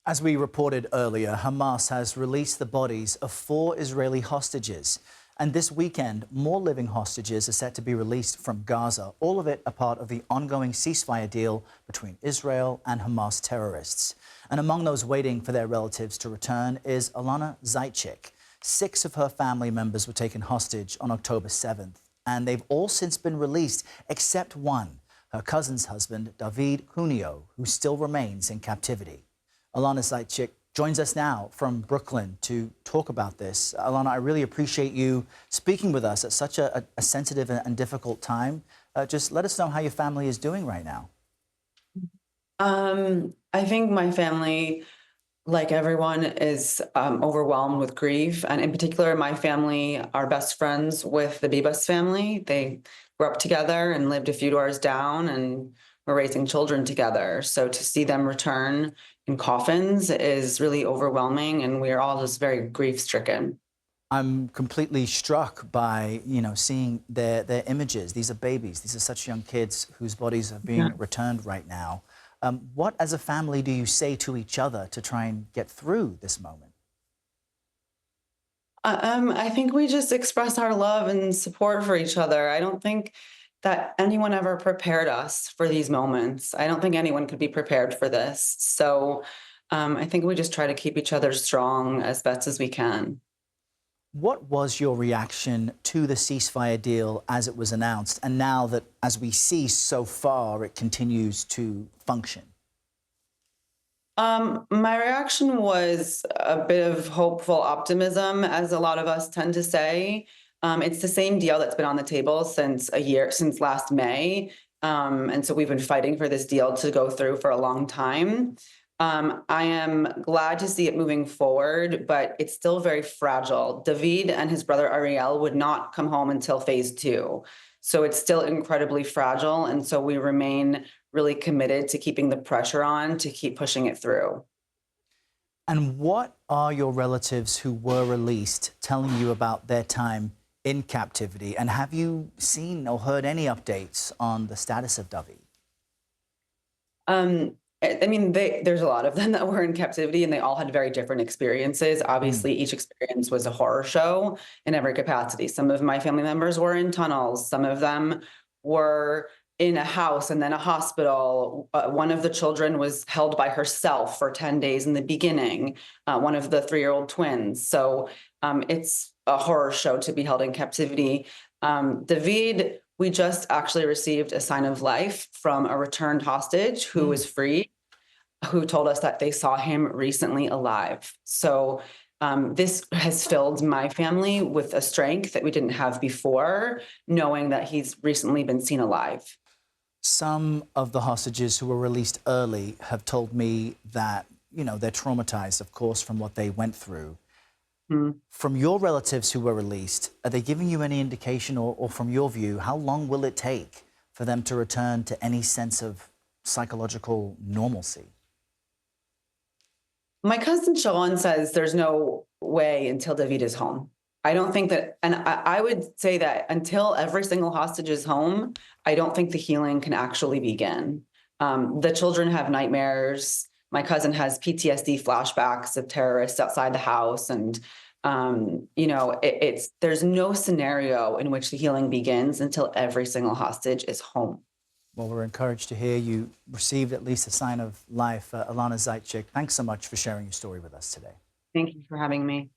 As we reported earlier, Hamas has released the bodies of 4 Israeli hostages. And this weekend, more living hostages are set to be released from Gaza, all of it a part of the ongoing ceasefire deal between Israel and Hamas terrorists. And among those waiting for their relatives to return is Alana Zeitchik. 6 of her family members were taken hostage on October 7th, and they've all since been released except one, her cousin's husband, David Cunio, who still remains in captivity. Alana Zeitchik joins us now from Brooklyn to talk about this. Alana, I really appreciate you speaking with us at such a sensitive and difficult time. Just let us know how your family is doing right now. I think my family, like everyone, is overwhelmed with grief. And in particular, my family are best friends with the Bibas family. They grew up together and lived a few doors down, and were raising children together. So to see them return in coffins is really overwhelming, and we are all just very grief-stricken. I'm completely struck by, seeing their images. These are babies. These are such young kids whose bodies are being returned right now. What, as a family, do you say to each other to try and get through this moment? I think we just express our love and support for each other. I don't think that anyone ever prepared us for these moments. I don't think anyone could be prepared for this. So I think we just try to keep each other strong as best as we can. What was your reaction to the ceasefire deal as it was announced, and now that, as we see so far, it continues to function? My reaction was a bit of hopeful optimism, as a lot of us tend to say. It's the same deal that's been on the table since since last May. And so we've been fighting for this deal to go through for a long time. I am glad to see it moving forward, but it's still very fragile. David and his brother Ariel would not come home until phase 2. So it's still incredibly fragile. And so we remain really committed to keeping the pressure on to keep pushing it through. And what are your relatives who were released telling you about their time in captivity? And have you seen or heard any updates on the status of David? I mean, there's a lot of them that were in captivity, and they all had very different experiences. Mm. Obviously, each experience was a horror show in every capacity. Some of my family members were in tunnels. Some of them were in a house and then a hospital. One of the children was held by herself for 10 days in the beginning, one of the 3-year-old twins. So it's a horror show to be held in captivity. David, we just actually received a sign of life from a returned hostage who was free, who told us that they saw him recently alive. So this has filled my family with a strength that we didn't have before, knowing that he's recently been seen alive. Some of the hostages who were released early have told me that, they're traumatized, of course, from what they went through. Mm. From your relatives who were released, are they giving you any indication, or from your view, how long will it take for them to return to any sense of psychological normalcy? My cousin Sharon says there's no way until David is home. I don't think that, and I would say that until every single hostage is home, I don't think the healing can actually begin. The children have nightmares. My cousin has PTSD flashbacks of terrorists outside the house. And, there's no scenario in which the healing begins until every single hostage is home. Well, we're encouraged to hear you received at least a sign of life. Alana Zeitchik, thanks so much for sharing your story with us today. Thank you for having me.